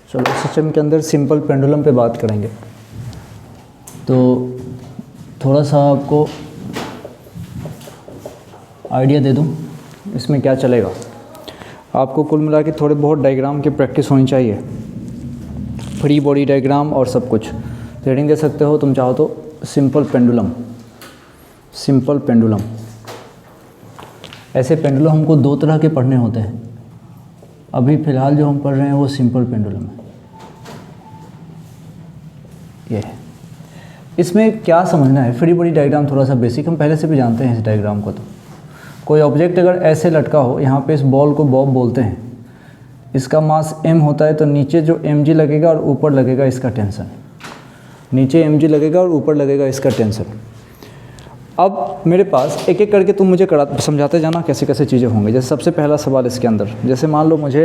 चलो सिस्टम के अंदर सिंपल पेंडुलम पे बात करेंगे। तो थोड़ा सा आपको आइडिया दे दूं इसमें क्या चलेगा। आपको कुल मिला के थोड़े बहुत डायग्राम की प्रैक्टिस होनी चाहिए, फ्री बॉडी डायग्राम और सब कुछ। रीडिंग दे सकते हो तुम चाहो तो। Simple pendulum, simple pendulum. ऐसे पेंडुलम हमको दो तरह के पढ़ने होते हैं। अभी फ़िलहाल जो हम पढ़ रहे हैं वो सिंपल पेंडुलम है। ये है। इसमें क्या समझना है, फ्री बॉडी डायग्राम थोड़ा सा बेसिक हम पहले से भी जानते हैं इस डायग्राम को। तो कोई ऑब्जेक्ट अगर ऐसे लटका हो, यहाँ पे इस बॉल को बॉब बोलते हैं, इसका मास m होता है, तो नीचे जो mg लगेगा और ऊपर लगेगा इसका टेंशन। नीचे mg लगेगा और ऊपर लगेगा इसका टेंशन। अब मेरे पास एक एक करके तुम मुझे समझाते जाना कैसे कैसे चीज़ें होंगी। जैसे सबसे पहला सवाल इसके अंदर, जैसे मान लो मुझे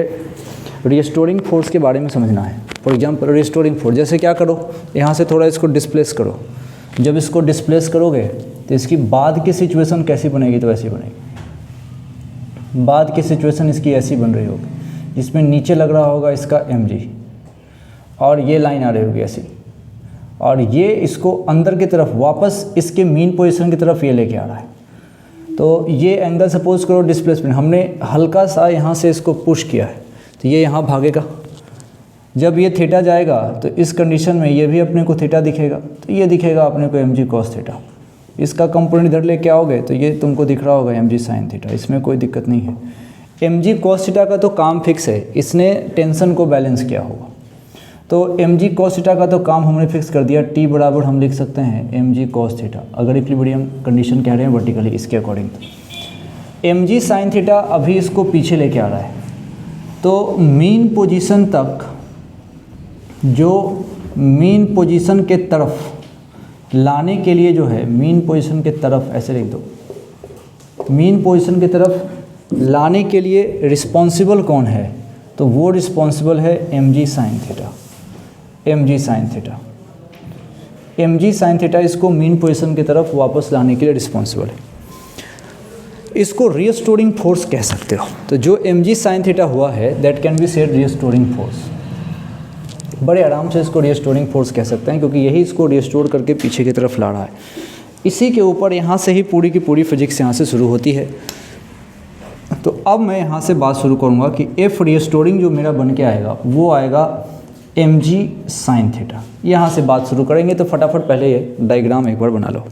रिस्टोरिंग फोर्स के बारे में समझना है। फॉर एग्जांपल रिस्टोरिंग फोर्स, जैसे क्या करो, यहाँ से थोड़ा इसको डिस्प्लेस करो। जब इसको डिस्प्लेस करोगे तो इसकी बाद की सिचुएशन कैसी बनेगी, तो ऐसी बनेगी। बाद की सिचुएशन इसकी ऐसी बन रही होगी जिसमें नीचे लग रहा होगा इसका mg और ये लाइन आ रही होगी ऐसी, और ये इसको अंदर की तरफ वापस इसके मीन पोजीशन की तरफ ये लेके आ रहा है। तो ये एंगल सपोज करो डिस्प्लेसमेंट, हमने हल्का सा यहाँ से इसको पुश किया है तो ये यहाँ भागेगा। जब ये थीटा जाएगा तो इस कंडीशन में ये भी अपने को थीटा दिखेगा, तो ये दिखेगा अपने को mg cos थीटा। इसका कंपोनेंट इधर लेके आओगे तो ये तुमको दिख रहा होगा mg sin थीटा, इसमें कोई दिक्कत नहीं है। mg cos थीटा का तो काम फिक्स है, इसने टेंशन को बैलेंस किया होगा। तो mg cos थीटा का तो काम हमने फिक्स कर दिया, t बराबर हम लिख सकते हैं mg cos थीटा, अगर इक्विलिब्रियम कंडीशन कह रहे हैं वर्टिकली इसके अकॉर्डिंग। mg sin थीटा अभी इसको पीछे लेके आ रहा है, तो मीन पोजीशन तक, जो मीन पोजीशन के तरफ लाने के लिए जो है, मीन पोजीशन के तरफ ऐसे लिख दो, मीन पोजीशन की तरफ लाने के लिए रिस्पॉन्सिबल कौन है, तो वो रिस्पॉन्सिबल है mg sin theta. mg sin theta, mg sin theta इसको मीन पोजीशन की तरफ वापस लाने के लिए रिस्पॉन्सिबल है। इसको रिस्टोरिंग फोर्स कह सकते हो। तो जो mg sin थीटा हुआ है that can be said restoring force. बड़े आराम से इसको रिस्टोरिंग फोर्स कह सकते हैं, क्योंकि यही इसको रिस्टोर करके पीछे की तरफ ला रहा है। इसी के ऊपर यहाँ से ही पूरी की पूरी फिजिक्स यहाँ से शुरू होती है। तो अब मैं यहाँ से बात शुरू करूँगा कि एफ रिस्टोरिंग जो मेरा बन के आएगा वो आएगा mg sin थीटा। यहाँ से बात शुरू करेंगे। तो फटाफट पहले ये डायग्राम एक बार बना लो,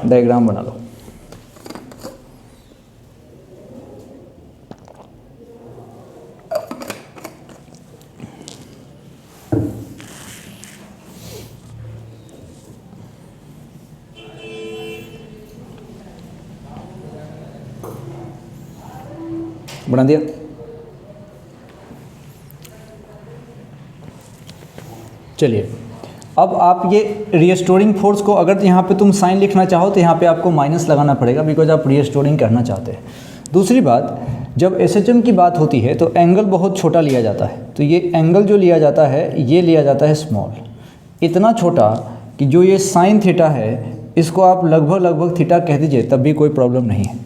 डायग्राम बना लो। बना दिया? चलिए, अब आप ये रिस्टोरिंग फोर्स को अगर यहाँ पे तुम साइन लिखना चाहो तो यहाँ पे आपको माइनस लगाना पड़ेगा, बिकॉज आप रिस्टोरिंग करना चाहते हैं। दूसरी बात, जब एसएचएम की बात होती है तो एंगल बहुत छोटा लिया जाता है। तो ये एंगल जो लिया जाता है ये लिया जाता है स्मॉल, इतना छोटा कि जो ये साइन थीटा है इसको आप लगभग थीटा कह दीजिए तब भी कोई प्रॉब्लम नहीं है।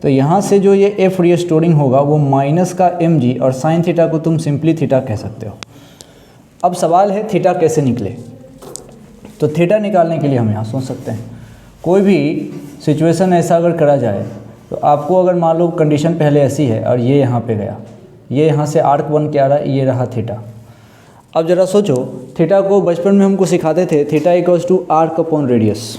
तो यहाँ से जो ये एफ रिस्टोरिंग होगा वो माइनस का mg और साइन थीटा को तुम सिंपली थीटा कह सकते हो। अब सवाल है थीटा कैसे निकले। तो थीटा निकालने के लिए हम यहाँ सोच सकते हैं, कोई भी सिचुएशन ऐसा अगर करा जाए तो आपको अगर मान लो कंडीशन पहले ऐसी है और ये यहाँ पे गया, ये यहाँ से आर्क बन के आ रहा है, ये रहा थीटा। अब ज़रा सोचो, थीटा को बचपन में हमको सिखाते थे theta equals to arc upon radius,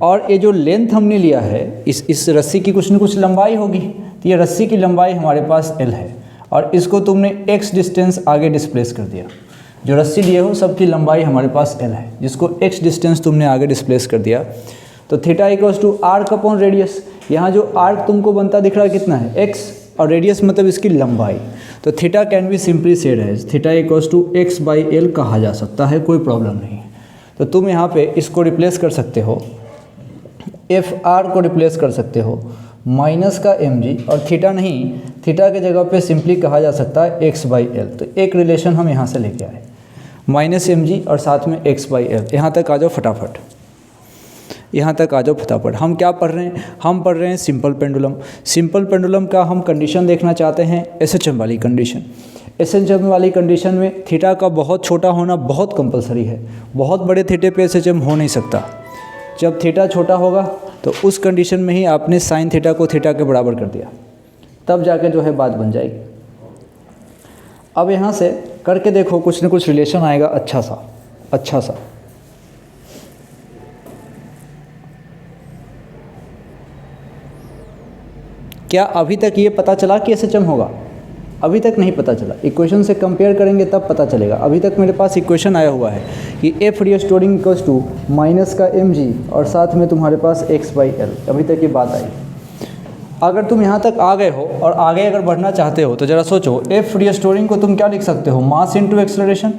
और ये जो लेंथ हमने लिया है इस रस्सी की कुछ न कुछ लंबाई होगी। तो ये रस्सी की लंबाई हमारे पास l है और इसको तुमने x डिस्टेंस आगे डिस्प्लेस कर दिया। जो रस्सी लिए हो सबकी लंबाई हमारे पास l है, जिसको x डिस्टेंस तुमने आगे डिस्प्लेस कर दिया। तो theta equals to arc upon radius, यहाँ जो आर्क तुमको बनता दिख रहा है कितना है x, और रेडियस मतलब इसकी लंबाई। तो theta can be simply said as theta equals to x by l कहा जा सकता है, कोई प्रॉब्लम नहीं है। तो तुम यहाँ पे इसको रिप्लेस कर सकते हो, एफ आर को रिप्लेस कर सकते हो माइनस का mg, और थीटा नहीं, थीटा के जगह पे सिंपली कहा जा सकता है x बाई एल। तो एक रिलेशन हम यहाँ से लेके आए, माइनस mg और साथ में x बाई एल। यहाँ तक आ जाओ फटाफट, यहाँ तक आ जाओ फटाफट। हम क्या पढ़ रहे हैं, हम पढ़ रहे हैं सिंपल पेंडुलम। सिंपल पेंडुलम का हम कंडीशन देखना चाहते हैं, एसएचएम वाली कंडीशन। SHM वाली कंडीशन में थीटा का बहुत छोटा होना बहुत कंपलसरी है, बहुत बड़े थीटे पे SHM हो नहीं सकता। जब थीटा छोटा होगा तो उस कंडीशन में ही आपने साइन थीटा को थीटा के बराबर कर दिया, तब जाके जो है बात बन जाएगी। अब यहाँ से करके देखो, कुछ न कुछ रिलेशन आएगा अच्छा सा। क्या अभी तक ये पता चला कि SHM होगा? अभी तक नहीं पता चला। इक्वेशन से कंपेयर करेंगे तब पता चलेगा। अभी तक मेरे पास इक्वेशन आया हुआ है कि F restoring equals to minus का mg और साथ में तुम्हारे पास x/l। अभी तक ये बात आई। अगर तुम यहाँ तक आ गए हो और आगे अगर बढ़ना चाहते हो तो ज़रा सोचो, F रीस्टोरिंग को तुम क्या लिख सकते हो? मास इंटू एक्सेलरेशन।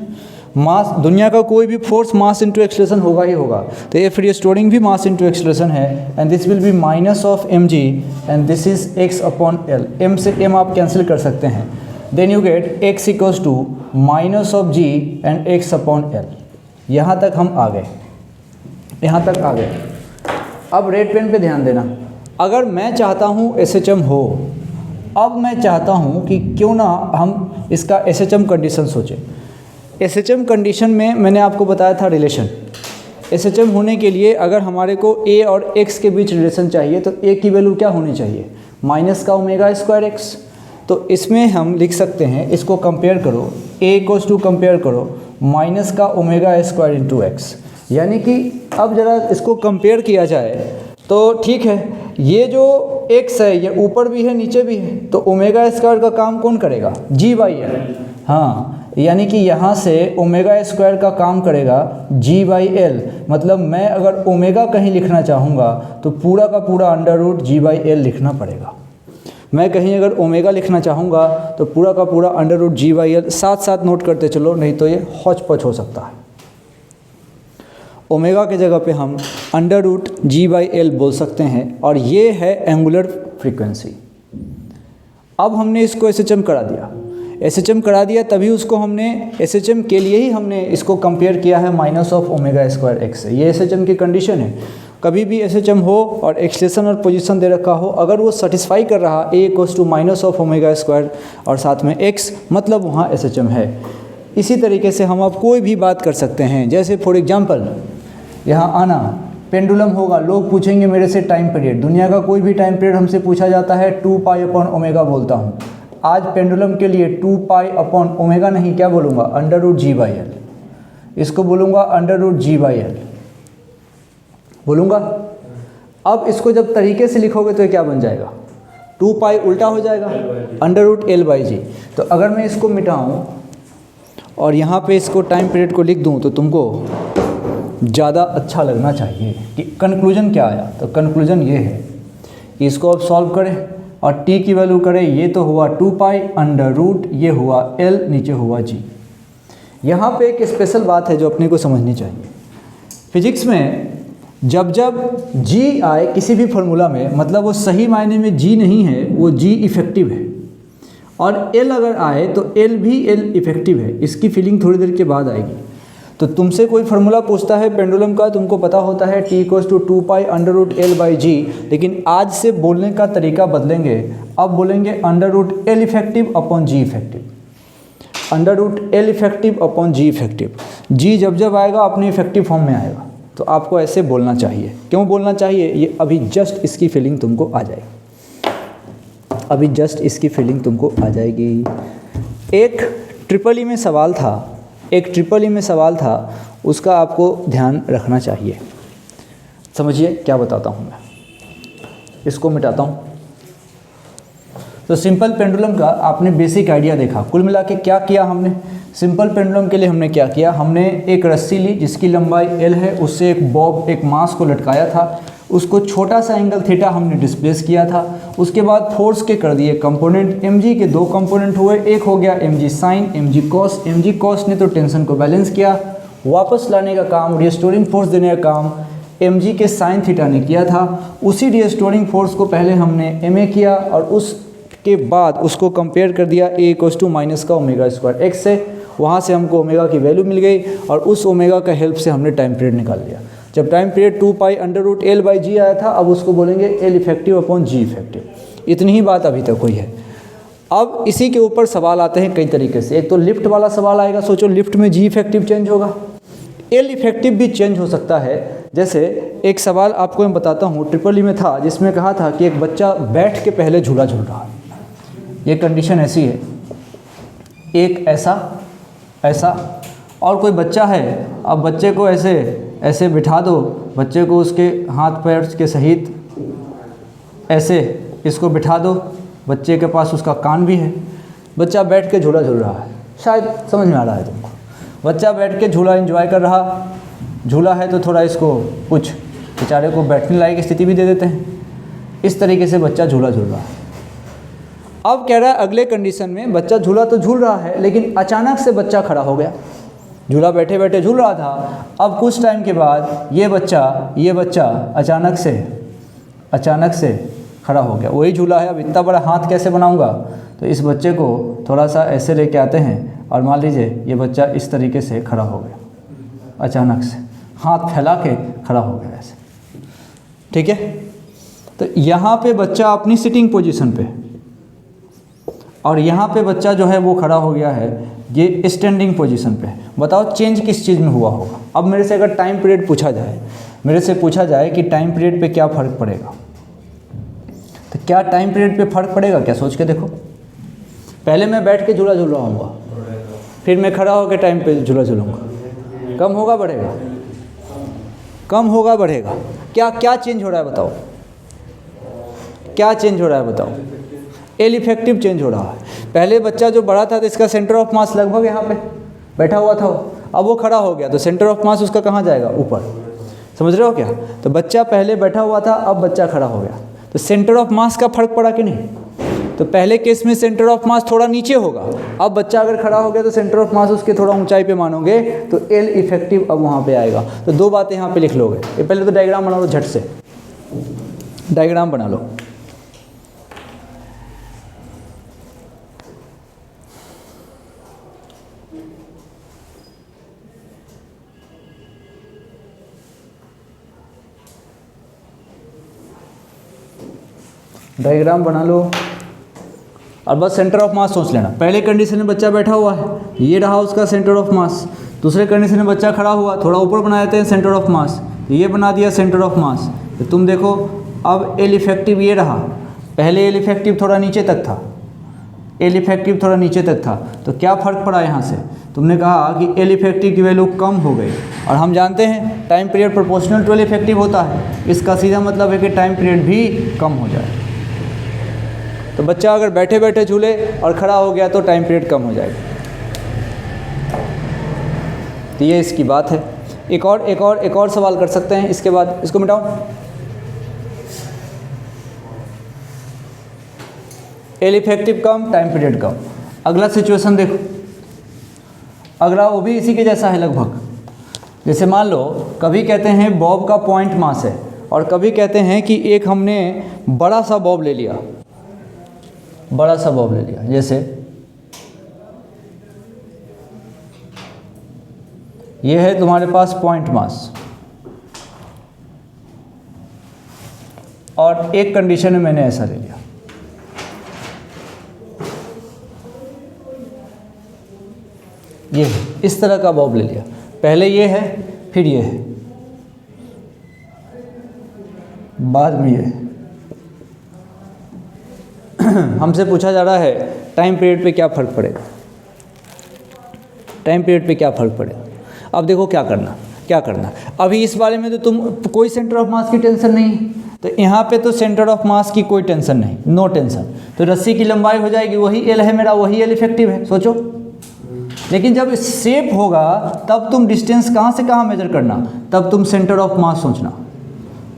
मास, दुनिया का कोई भी फोर्स मास इंटू एक्सेलरेशन होगा ही होगा, तो F रीस्टोरिंग भी मास इंटू एक्सेलरेशन है। And this will be minus of mg and this is x/l। m से m आप कैंसिल कर सकते हैं। Then you get x equals to minus of g and x/l। यहाँ तक हम आ गए। अब रेड पेन पे ध्यान देना। अगर मैं चाहता हूँ SHM हो, अब मैं चाहता हूँ कि क्यों ना हम इसका SHM कंडीशन सोचें। SHM कंडीशन में मैंने आपको बताया था रिलेशन। SHM होने के लिए अगर हमारे को a और x के बीच रिलेशन चाहिए तो a की वैल्यू क्या होनी चाहिए? माइनस का ओमेगा स्क्वायर x। तो इसमें हम लिख सकते हैं, इसको कंपेयर करो, a इक्वल्स टू कंपेयर करो माइनस का ओमेगा स्क्वायर इंटू x। यानी कि अब ज़रा इसको कंपेयर किया जाए तो ठीक है, ये जो x है ये ऊपर भी है नीचे भी है, तो ओमेगा स्क्वायर का काम कौन करेगा? g/l। हाँ, यानी कि यहाँ से ओमेगा स्क्वायर का काम करेगा g/l। मतलब मैं अगर ओमेगा कहीं लिखना चाहूँगा तो पूरा का पूरा अंडर रूट g/l लिखना पड़ेगा। मैं कहीं अगर ओमेगा लिखना चाहूँगा तो पूरा का पूरा अंडर रूट g/l। साथ साथ नोट करते चलो, नहीं तो ये हौच-पौच हो सकता है। ओमेगा के जगह पे हम अंडर रूट g/l बोल सकते हैं और ये है एंगुलर फ्रीक्वेंसी। अब हमने इसको SHM करा दिया, तभी उसको हमने SHM के लिए ही हमने इसको कंपेयर किया है minus of omega square x से। ये SHM की कंडीशन है। कभी भी SHM हो और एक्सलेशन और पोजीशन दे रखा हो, अगर वो सेटिस्फाई कर रहा a equals to minus of omega square और साथ में x, मतलब वहाँ SHM है। इसी तरीके से हम अब कोई भी बात कर सकते हैं। जैसे फॉर एग्जांपल यहाँ आना, पेंडुलम होगा, लोग पूछेंगे मेरे से टाइम पीरियड। दुनिया का कोई भी टाइम पीरियड हमसे पूछा जाता है 2π/ω बोलता हूँ। आज पेंडुलम के लिए 2π/ω नहीं, क्या बोलूँगा? Under root g/l। इसको बोलूँगा अंडर रूट g/l बोलूँगा। अब इसको जब तरीके से लिखोगे तो ये क्या बन जाएगा? 2π उल्टा हो जाएगा, अंडर रूट l/g। तो अगर मैं इसको मिटाऊँ और यहाँ पे इसको टाइम पीरियड को लिख दूँ तो तुमको ज़्यादा अच्छा लगना चाहिए कि कंक्लूजन क्या आया। तो कंक्लूजन ये है कि इसको अब सॉल्व करें और t की वैल्यू करें। ये तो हुआ 2π अंडर रूट, ये हुआ l, नीचे हुआ g। यहाँ पे एक स्पेशल बात है जो अपने को समझनी चाहिए। फिजिक्स में जब g आए किसी भी फार्मूला में, मतलब वो सही मायने में g नहीं है, वो g इफेक्टिव है। और l अगर आए तो l भी l इफेक्टिव है। इसकी फीलिंग थोड़ी देर के बाद आएगी। तो तुमसे कोई फार्मूला पूछता है पेंडुलम का, तुमको पता होता है t equals to 2π under root l/g, लेकिन आज से बोलने का तरीका बदलेंगे। अब बोलेंगे under root l effective upon g effective, under root l effective upon g effective. g जब आएगा अपने इफेक्टिव फॉर्म में आएगा। तो आपको ऐसे बोलना चाहिए। क्यों बोलना चाहिए? ये अभी जस्ट इसकी फीलिंग तुमको आ जाएगी। अभी जस्ट इसकी फीलिंग तुमको आ जाएगी। एक ट्रिपल ई में सवाल था, उसका आपको ध्यान रखना चाहिए। समझिए क्या बताता हूँ मैं। इसको मिटाता हूँ। तो सिंपल पेंडुलम का आपने बेसिक आइडिया देखा। कुल मिला के क्या किया हमने? सिंपल पेंडुलम के लिए हमने क्या किया? हमने एक रस्सी ली जिसकी लंबाई l है, उससे एक बॉब, एक मास को लटकाया था। उसको छोटा सा एंगल थीटा हमने डिस्प्लेस किया था। उसके बाद फोर्स के कर दिए कंपोनेंट। mg के दो कंपोनेंट हुए, एक हो गया mg sine, mg cos. mg cos ने तो टेंशन को बैलेंस किया, वापस लाने का काम, रिस्टोरिंग फोर्स देने का काम mg के साइन थीटा ने किया था। उसी रिस्टोरिंग फोर्स को पहले हमने ma किया और उसके बाद उसको कंपेयर कर दिया a इक्वल्स टू माइनस का ओमेगा स्क्वायर x से। वहाँ से हमको ओमेगा की वैल्यू मिल गई और उस ओमेगा का हेल्प से हमने टाइम पीरियड निकाल लिया। जब time period 2π under root l/g आया था, अब उसको बोलेंगे l effective upon g effective. इतनी ही बात अभी तक हुई है। अब इसी के ऊपर सवाल आते हैं कई तरीके से। एक तो लिफ्ट वाला सवाल आएगा, सोचो लिफ्ट में जी इफेक्टिव चेंज होगा, एल इफेक्टिव भी चेंज हो सकता है। जैसे एक सवाल आपको मैं बताता हूँ, ट्रिपल ई में था, जिसमें कहा था कि एक बच्चा बैठ के पहले झूला झूल रहा है। ये कंडीशन ऐसी है, एक ऐसा और कोई बच्चा है, अब बच्चे को ऐसे बिठा दो, बच्चे को उसके हाथ पैर के सहित ऐसे इसको बिठा दो, बच्चे के पास उसका कान भी है, बच्चा बैठ के झूला झूल रहा है। शायद समझ में आ रहा है तुमको। बच्चा बैठ के झूला एंजॉय कर रहा, झूला है तो थोड़ा इसको कुछ बेचारे को बैठने लायक स्थिति भी दे देते हैं। इस तरीके से बच्चा झूला झूल रहा है। अब कह रहा है अगले कंडीशन में बच्चा झूला तो झूल रहा है, लेकिन अचानक से बच्चा खड़ा हो गया। झूला बैठे बैठे झूल रहा था, अब कुछ टाइम के बाद ये बच्चा अचानक से खड़ा हो गया। वही झूला है, अब इतना बड़ा हाथ कैसे बनाऊंगा, तो इस बच्चे को थोड़ा सा ऐसे लेके आते हैं और मान लीजिए ये बच्चा इस तरीके से खड़ा हो गया, अचानक से हाथ फैला के खड़ा हो गया ऐसे। ठीक है, तो यहाँ पे बच्चा अपनी सिटिंग पोजीशन पे, और यहाँ पे बच्चा जो है वो खड़ा हो गया है ये स्टैंडिंग पोजीशन पे। बताओ चेंज किस चीज़ में हुआ होगा। अब मेरे से अगर टाइम पीरियड पूछा जाए, कि टाइम पीरियड पे क्या फ़र्क पड़ेगा, तो क्या टाइम पीरियड पे फ़र्क पड़ेगा क्या, सोच के देखो। पहले मैं बैठ के झूला झूल रहा हूँ, फिर मैं खड़ा होकर टाइम पे झूला झूलूँगा, कम होगा बढ़ेगा, कम होगा बढ़ेगा, क्या चेंज हो रहा है बताओ, क्या चेंज हो रहा है बताओ। एल इफेक्टिव चेंज हो रहा है। पहले बच्चा जो बड़ा था तो इसका सेंटर ऑफ मास लगभग यहाँ पे बैठा हुआ था, अब वो खड़ा हो गया तो सेंटर ऑफ मास उसका कहाँ जाएगा, ऊपर। समझ रहे हो क्या। तो बच्चा पहले बैठा हुआ था, अब बच्चा खड़ा हो गया, तो सेंटर ऑफ मास का फर्क पड़ा कि नहीं। तो पहले केस में सेंटर ऑफ मास थोड़ा नीचे होगा, अब बच्चा अगर खड़ा हो गया तो सेंटर ऑफ मास उसके थोड़ा ऊंचाई पे मानोगे, तो एल इफेक्टिव अब वहाँ पे आएगा। तो दो बातें यहाँ पे लिख लोगे। ये पहले तो डायग्राम बना लो, झट से डायग्राम बना लो। डायग्राम बना लो और बस सेंटर ऑफ मास सोच लेना। पहले कंडीशन में बच्चा बैठा हुआ है, ये रहा उसका सेंटर ऑफ मास। दूसरे कंडीशन में बच्चा खड़ा हुआ, थोड़ा ऊपर बना देते हैं सेंटर ऑफ मास, ये बना दिया सेंटर ऑफ मास। तो तुम देखो अब एल इफेक्टिव ये रहा, पहले एल इफेक्टिव थोड़ा नीचे तक था, एल इफेक्टिव थोड़ा नीचे तक था, तो क्या फ़र्क पड़ा यहाँ से। तुमने कहा कि एल इफेक्टिव की वैल्यू कम हो गई, और हम जानते हैं time period proportional to L effective होता है। इसका सीधा मतलब है कि टाइम पीरियड भी कम हो जाए। तो बच्चा अगर बैठे बैठे झूले और खड़ा हो गया तो टाइम पीरियड कम हो जाएगा। तो ये इसकी बात है। एक और सवाल कर सकते हैं इसके बाद, इसको मिटाओ। एल इफेक्टिव कम, टाइम पीरियड कम। अगला सिचुएशन देखो, अगला वो भी इसी के जैसा है लगभग। जैसे मान लो कभी कहते हैं बॉब का पॉइंट मास है, और कभी कहते हैं कि एक हमने बड़ा सा बॉब ले लिया, बड़ा सा बॉब ले लिया। जैसे ये है तुम्हारे पास पॉइंट मास, और एक कंडीशन में मैंने ऐसा ले लिया। ये इस तरह का बॉब ले लिया, पहले ये है फिर ये है, बाद में ये। हमसे पूछा जा रहा है टाइम पीरियड पे क्या फ़र्क पड़ेगा, टाइम पीरियड पे क्या फ़र्क पड़ेगा। अब देखो क्या करना। अभी इस बारे में तो तुम कोई सेंटर ऑफ मास की टेंशन नहीं, तो यहाँ पे तो सेंटर ऑफ मास की कोई टेंशन नहीं, नो टेंशन। तो रस्सी की लंबाई हो जाएगी, वही एल है मेरा, वही एल इफेक्टिव है, सोचो। लेकिन जब शेप होगा तब तुम डिस्टेंस कहाँ से कहाँ मेजर करना, तब तुम सेंटर ऑफ मास सोचना,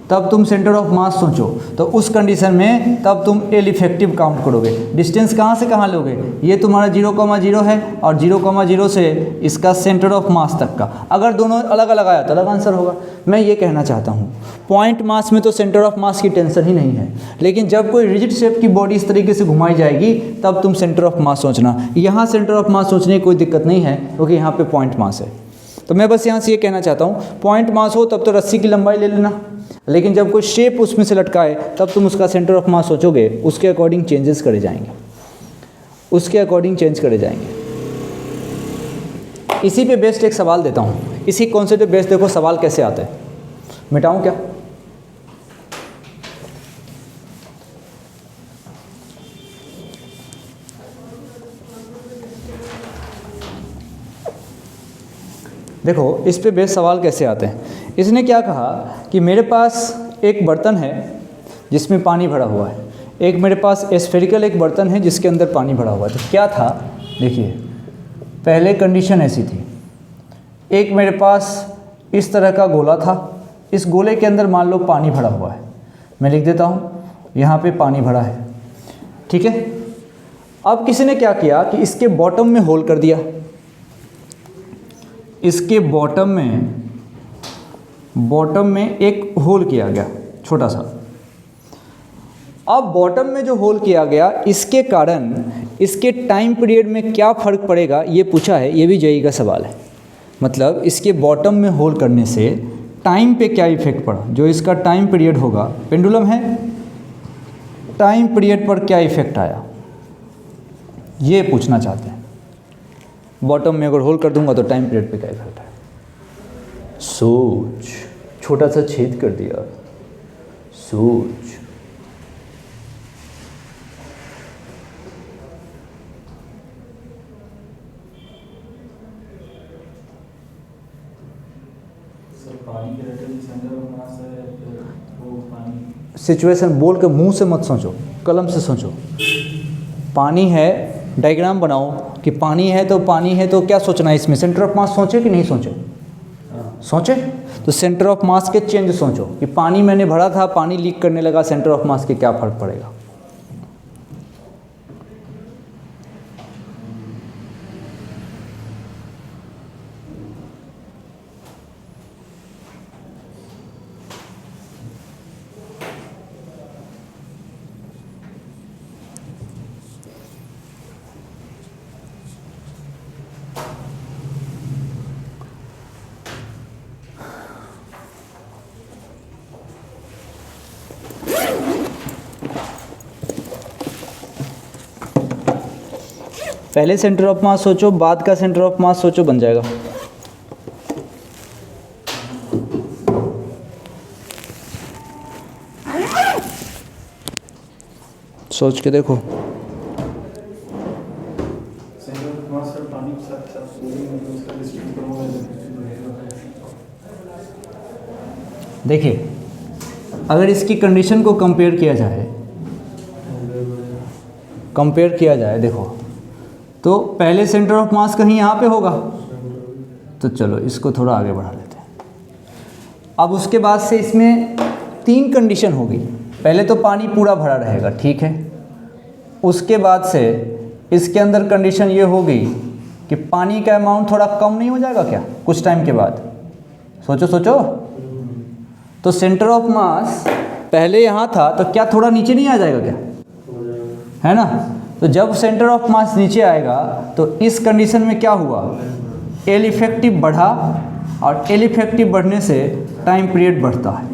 तब तुम सेंटर ऑफ मास सोचो। तो उस कंडीशन में तब तुम एल इफेक्टिव काउंट करोगे। डिस्टेंस कहाँ से कहाँ लोगे, ये तुम्हारा 0,0 है और 0,0 से इसका सेंटर ऑफ मास तक का। अगर दोनों अलग अलग आया तो अलग आंसर होगा। मैं ये कहना चाहता हूँ पॉइंट मास में तो सेंटर ऑफ मास की टेंशन ही नहीं है, लेकिन जब कोई रिजिड शेप की बॉडी इस तरीके से घुमाई जाएगी तब तुम सेंटर ऑफ मास सोचना। यहाँ सेंटर ऑफ मास सोचने की कोई दिक्कत नहीं है, क्योंकि यहाँ पे पॉइंट मास है। तो मैं बस यहाँ से ये कहना चाहता हूँ पॉइंट मास हो तब तो रस्सी की लंबाई ले लेना, लेकिन जब कोई शेप उसमें से लटकाए तब तुम उसका सेंटर ऑफ मास सोचोगे, उसके अकॉर्डिंग चेंजेस करे जाएंगे। उसके अकॉर्डिंग चेंज करे जाएंगे। इसी पे बेस्ड एक सवाल देता हूँ, इसी कॉन्सेप्ट पे बेस्ड देखो सवाल कैसे आते हैं। मिटाऊँ क्या? देखो इस पे बेस्ड सवाल कैसे आते हैं। इसने क्या कहा कि मेरे पास एक बर्तन है जिसमें पानी भरा हुआ है, एक मेरे पास स्फेरिकल एक बर्तन है जिसके अंदर पानी भरा हुआ है। तो क्या था, देखिए पहले कंडीशन ऐसी थी, एक मेरे पास इस तरह का गोला था, इस गोले के अंदर मान लो पानी भरा हुआ है, मैं लिख देता हूँ यहाँ पे पानी भरा है, ठीक है। अब किसी ने क्या किया कि इसके बॉटम में होल कर दिया, इसके बॉटम में एक होल किया गया छोटा सा। अब बॉटम में जो होल किया गया इसके कारण इसके टाइम पीरियड में क्या फ़र्क पड़ेगा ये पूछा है, ये भी जेईई का सवाल है। मतलब इसके बॉटम में होल करने से टाइम पे क्या इफ़ेक्ट पड़ा, जो इसका टाइम पीरियड होगा, पेंडुलम है, टाइम पीरियड पर क्या इफ़ेक्ट आया, ये पूछना चाहते हैं। बॉटम में अगर होल कर दूंगा तो टाइम पीरियड पे क्या इफेक्ट है। सोच, छोटा सा छेद कर दिया, सोच। सिचुएशन बोल के मुंह से मत सोचो, कलम से सोचो। पानी है, डायग्राम बनाओ कि पानी है तो क्या सोचना है इसमें, सेंटर ऑफ मास सोचे कि नहीं सोचे, सोचे। तो सेंटर ऑफ मास के चेंज सोचो कि पानी मैंने भरा था, पानी लीक करने लगा, सेंटर ऑफ मास के क्या फ़र्क पड़ेगा। पहले सेंटर ऑफ मास सोचो, बाद का सेंटर ऑफ मास सोचो, बन जाएगा। सोच के देखो। देखिए अगर इसकी कंडीशन को कंपेयर किया जाए, देखो तो पहले सेंटर ऑफ मास कहीं यहाँ पे होगा, तो चलो इसको थोड़ा आगे बढ़ा लेते हैं। अब उसके बाद से इसमें 3 कंडीशन होगी। पहले तो पानी पूरा भरा रहेगा, ठीक है। उसके बाद से इसके अंदर कंडीशन ये होगी कि पानी का अमाउंट थोड़ा कम नहीं हो जाएगा क्या कुछ टाइम के बाद, सोचो। तो सेंटर ऑफ मास पहले यहाँ था तो क्या थोड़ा नीचे नहीं आ जाएगा क्या, है ना। तो जब सेंटर ऑफ मास नीचे आएगा तो इस कंडीशन में क्या हुआ, एल इफेक्टिव बढ़ा, और एल इफेक्टिव बढ़ने से टाइम पीरियड बढ़ता है।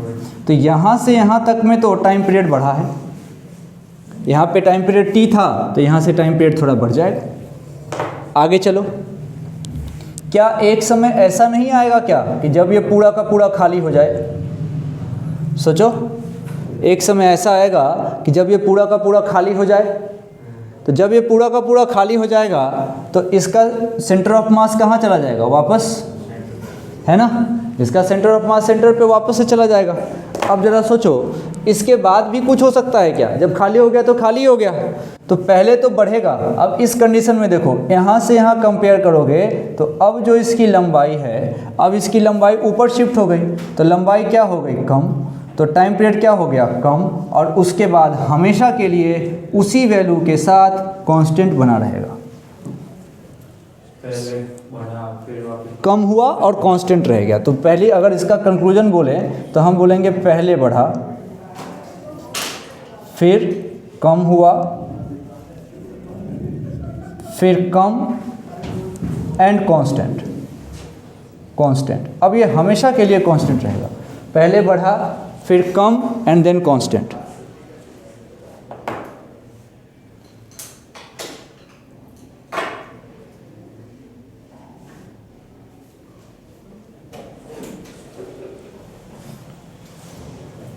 तो यहाँ से यहाँ तक में तो टाइम पीरियड बढ़ा है, यहाँ पे टाइम पीरियड टी था तो यहाँ से टाइम पीरियड थोड़ा बढ़ जाएगा। आगे चलो, क्या एक समय ऐसा नहीं आएगा क्या कि जब ये पूरा का पूरा खाली हो जाए, सोचो। एक समय ऐसा आएगा कि जब ये पूरा का पूरा खाली हो जाए, तो जब ये पूरा का पूरा खाली हो जाएगा तो इसका सेंटर ऑफ मास कहाँ चला जाएगा, वापस, है ना। इसका सेंटर ऑफ मास सेंटर पे वापस से चला जाएगा। अब ज़रा सोचो, इसके बाद भी कुछ हो सकता है क्या, जब खाली हो गया तो खाली हो गया, तो पहले तो बढ़ेगा। अब इस कंडीशन में देखो, यहाँ से यहाँ कंपेयर करोगे तो अब जो इसकी लंबाई है, अब इसकी लंबाई ऊपर शिफ्ट हो गई, तो लंबाई क्या हो गई, कम। तो टाइम पीरियड क्या हो गया, कम। और उसके बाद हमेशा के लिए उसी वैल्यू के साथ कांस्टेंट बना रहेगा, पहले बढ़ा फिर कम हुआ और कांस्टेंट रह गया। तो पहले अगर इसका कंक्लूजन बोले तो हम बोलेंगे पहले बढ़ा, फिर कम हुआ, फिर कम एंड कांस्टेंट। अब ये हमेशा के लिए कांस्टेंट रहेगा, पहले बढ़ा फिर कम एंड देन कांस्टेंट।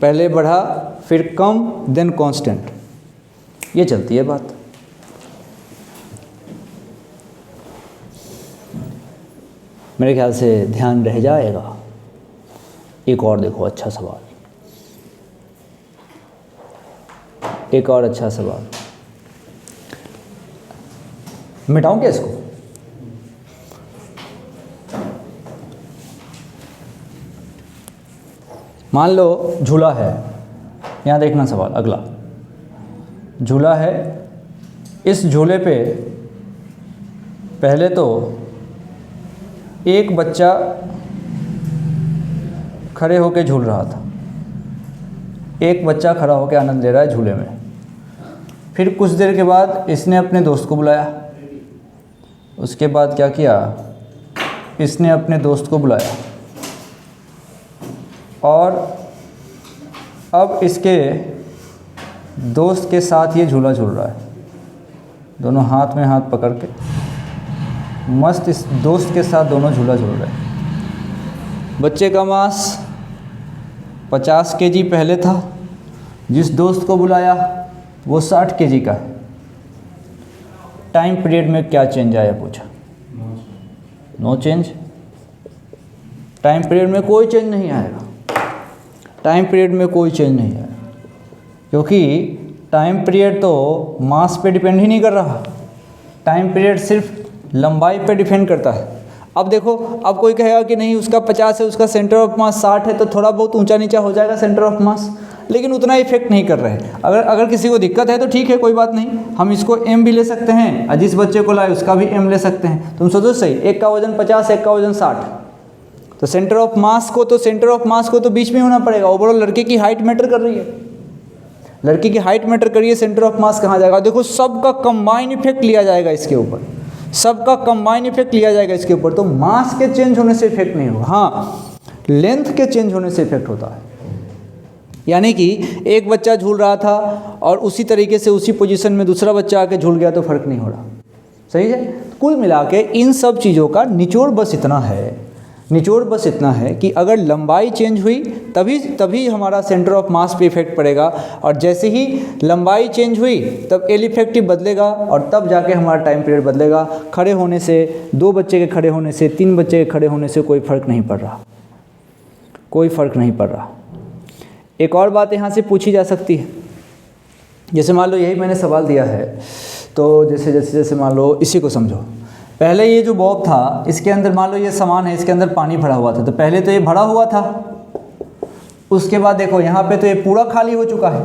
पहले बढ़ा फिर कम देन कांस्टेंट, ये चलती है बात। मेरे ख्याल से ध्यान रह जाएगा। एक और देखो अच्छा सवाल, एक और अच्छा सवाल। मिटाऊं क्या इसको? मान लो झूला है, यहाँ देखना सवाल अगला। झूला है, इस झूले पे पहले तो एक बच्चा खड़े होके झूल रहा था, एक बच्चा खड़ा होके आनंद ले रहा है झूले में। फिर कुछ देर के बाद इसने अपने दोस्त को बुलाया, उसके बाद क्या किया, इसने अपने दोस्त को बुलाया और अब इसके दोस्त के साथ ये झूला झूल रहा है, दोनों हाथ में हाथ पकड़ के मस्त इस दोस्त के साथ दोनों झूला झूल रहे हैं। बच्चे का मास 50 केजी पहले था, जिस दोस्त को बुलाया वो 60 केजी का है। टाइम पीरियड में क्या चेंज आया पूछा? No change. टाइम पीरियड में कोई चेंज नहीं आएगा, टाइम पीरियड में कोई चेंज नहीं आएगा, क्योंकि टाइम पीरियड तो मास पे डिपेंड ही नहीं कर रहा, टाइम पीरियड सिर्फ लंबाई पे डिपेंड करता है। अब देखो, अब कोई कहेगा कि नहीं उसका 50 है, उसका सेंटर ऑफ मास 60 है, तो थोड़ा बहुत ऊंचा नीचा हो जाएगा सेंटर ऑफ मास, लेकिन उतना इफेक्ट नहीं कर रहे हैं। अगर किसी को दिक्कत है तो ठीक है, कोई बात नहीं, हम इसको m भी ले सकते हैं और जिस बच्चे को लाए उसका भी m ले सकते हैं। तुम सोचो सही, एक का वजन 50, एक का वजन 60, तो सेंटर ऑफ मास को तो बीच में होना पड़ेगा। ओवरऑल लड़के की हाइट मैटर कर रही है, लड़की की हाइट मैटर कर रही है, सेंटर ऑफ मास कहाँ जाएगा? देखो सबका कंबाइन इफेक्ट लिया जाएगा इसके ऊपर, सबका कंबाइन इफेक्ट लिया जाएगा इसके ऊपर, तो मास के चेंज होने से इफेक्ट नहीं होगा, हाँ लेंथ के चेंज होने से इफेक्ट होता है। यानी कि एक बच्चा झूल रहा था और उसी तरीके से उसी पोजीशन में दूसरा बच्चा आके झूल गया तो फर्क नहीं हो रहा, सही है। कुल मिला के इन सब चीज़ों का निचोड़ बस इतना है कि अगर लंबाई चेंज हुई तभी हमारा सेंटर ऑफ मास पे इफेक्ट पड़ेगा, और जैसे ही लंबाई चेंज हुई तब एल इफेक्टिव बदलेगा और तब जाके हमारा टाइम पीरियड बदलेगा। खड़े होने से, 2 बच्चे के खड़े होने से, 3 बच्चे के खड़े होने से कोई फ़र्क नहीं पड़ रहा, कोई फ़र्क नहीं पड़ रहा। एक और बात यहाँ से पूछी जा सकती है, जैसे मान लो यही मैंने सवाल दिया है, तो जैसे मान लो इसी को समझो। पहले ये जो बॉब था, इसके अंदर मान लो ये सामान है, इसके अंदर पानी भरा हुआ था, तो पहले तो ये भरा हुआ था, उसके बाद देखो यहाँ पे तो ये पूरा खाली हो चुका है।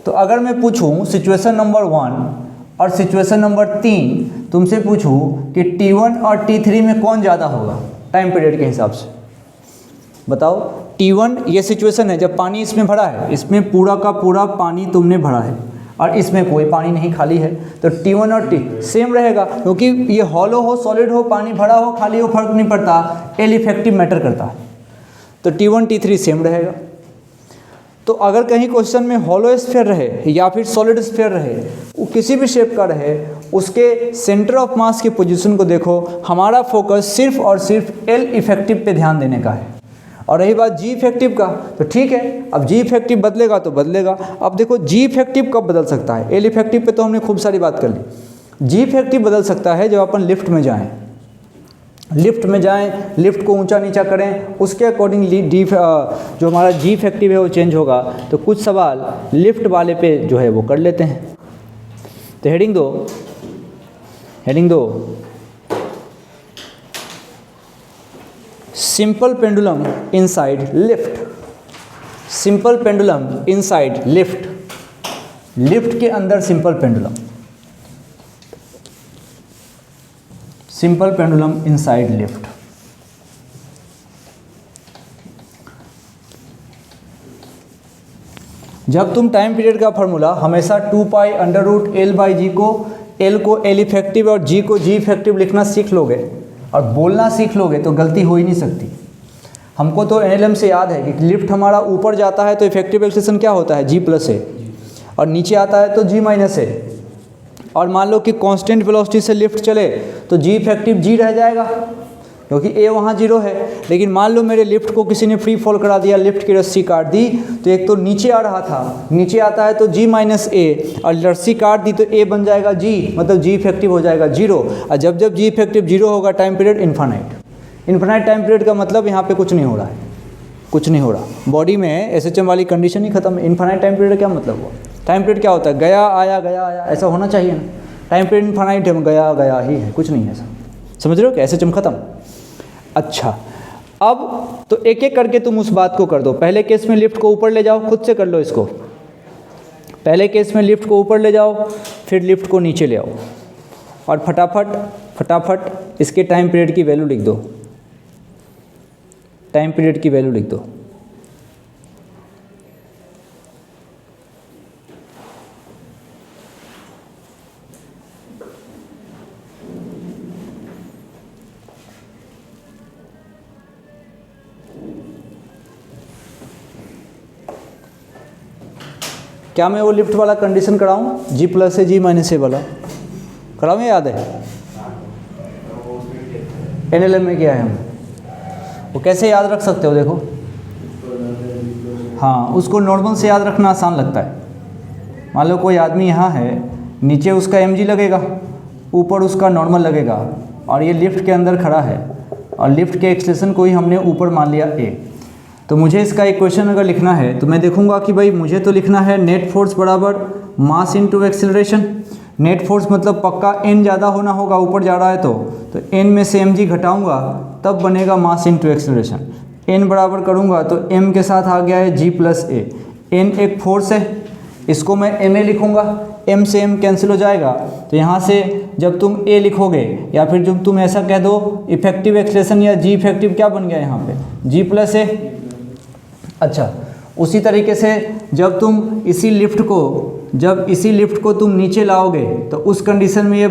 तो अगर मैं पूछूं सिचुएशन नंबर 1 और सिचुएशन नंबर 3, तुमसे पूछूं कि T1 और T3 में कौन ज़्यादा होगा टाइम पीरियड के हिसाब से, बताओ। T1 ये सिचुएशन है जब पानी इसमें भरा है, इसमें पूरा का पूरा पानी तुमने भरा है और इसमें कोई पानी नहीं, खाली है, तो T1 और T सेम रहेगा, क्योंकि ये हॉलो हो, सॉलिड हो, पानी भरा हो, खाली हो, फर्क नहीं पड़ता, एल इफेक्टिव मैटर करता है, तो T1 T3 सेम रहेगा। तो अगर कहीं क्वेश्चन में हॉलो स्फीयर रहे या फिर सॉलिड स्फीयर रहे, वो किसी भी शेप का रहे, उसके सेंटर ऑफ मास की पोजीशन को देखो, हमारा फोकस सिर्फ और सिर्फ एल इफेक्टिव पे ध्यान देने का है। और रही बात जी इफेक्टिव का, तो ठीक है, अब जी इफेक्टिव बदलेगा तो बदलेगा। अब देखो जी इफेक्टिव कब बदल सकता है? एल इफेक्टिव पे तो हमने खूब सारी बात कर ली। जी इफेक्टिव बदल सकता है जब अपन लिफ्ट में जाएं, लिफ्ट को ऊंचा नीचा करें, उसके अकॉर्डिंग जो हमारा जी इफेक्टिव है वो चेंज होगा। तो कुछ सवाल लिफ्ट वाले पे जो है वो कर लेते हैं। तो हेडिंग दो simple pendulum inside lift, simple pendulum inside lift, lift के अंदर simple pendulum, simple pendulum inside lift. जब तुम टाइम पीरियड का फॉर्मूला हमेशा 2π√L/g को L इफेक्टिव और G को G इफेक्टिव लिखना सीख लोगे और बोलना सीख लोगे तो गलती हो ही नहीं सकती। हमको तो NLM से याद है कि लिफ्ट हमारा ऊपर जाता है तो इफेक्टिव एक्सेलेरेशन क्या होता है? G+a, और नीचे आता है तो G-a। और मान लो कि कांस्टेंट वेलोसिटी से लिफ्ट चले तो G इफेक्टिव G रह जाएगा, क्योंकि ए वहाँ 0 है। लेकिन मान लो मेरे लिफ्ट को किसी ने फ्री फॉल करा दिया, लिफ्ट की रस्सी काट दी, तो एक तो नीचे आ रहा था, नीचे आता है तो g माइनस ए, और रस्सी काट दी तो a बन जाएगा g, मतलब g इफेक्टिव हो जाएगा 0। और जब जब g इफेक्टिव 0 होगा time period infinite. Infinite time period का मतलब यहाँ पे कुछ नहीं हो रहा है, कुछ नहीं हो रहा। बॉडी में SHM वाली कंडीशन ही खत्म है। इन्फानाइट टाइम पीरियड क्या मतलब हुआ? टाइम पीरियड क्या होता है? गया आया गया आया, ऐसा होना चाहिए ना। टाइम पीरियड इन्फानाइट है, गया गया ही है, कुछ नहीं है ऐसा। समझ रहे हो कि SHM खत्म। अच्छा, अब तो एक एक करके तुम उस बात को कर दो। पहले केस में लिफ्ट को ऊपर ले जाओ, खुद से कर लो इसको। पहले केस में लिफ्ट को ऊपर ले जाओ, फिर लिफ्ट को नीचे ले आओ, और फटाफट फटाफट इसके टाइम पीरियड की वैल्यू लिख दो। टाइम पीरियड की वैल्यू लिख दो। क्या मैं वो लिफ्ट वाला कंडीशन कराऊं? g प्लस से g माइनस ए वाला कराऊं? याद है NLM में क्या है? हम वो कैसे याद रख सकते हो? देखो, हाँ, उसको नॉर्मल से याद रखना आसान लगता है। मान लो कोई आदमी यहाँ है, नीचे उसका mg लगेगा, ऊपर उसका नॉर्मल लगेगा, और ये लिफ्ट के अंदर खड़ा है, और लिफ्ट के एक्सलेशन को ही हमने ऊपर मान लिया a। तो मुझे इसका इक्वेशन अगर लिखना है तो मैं देखूंगा कि भाई मुझे तो लिखना है नेट फोर्स बराबर mass into acceleration. Net force मतलब पक्का n ज़्यादा होना होगा, ऊपर जा रहा है तो n में से mg घटाऊंगा तब बनेगा मास इनटू एक्सेलरेशन। n बराबर करूंगा तो m के साथ आ गया है g प्लस ए। n एक फोर्स है, इसको मैं ma लिखूंगा, m से m कैंसिल हो जाएगा। तो यहाँ से जब तुम a लिखोगे, या फिर जब तुम ऐसा कह दो इफेक्टिव एक्सेलरेशन या g इफेक्टिव क्या बन गया यहाँ पे? g प्लस ए। अच्छा, उसी तरीके से जब तुम इसी लिफ्ट को तुम नीचे लाओगे तो उस कंडीशन में ये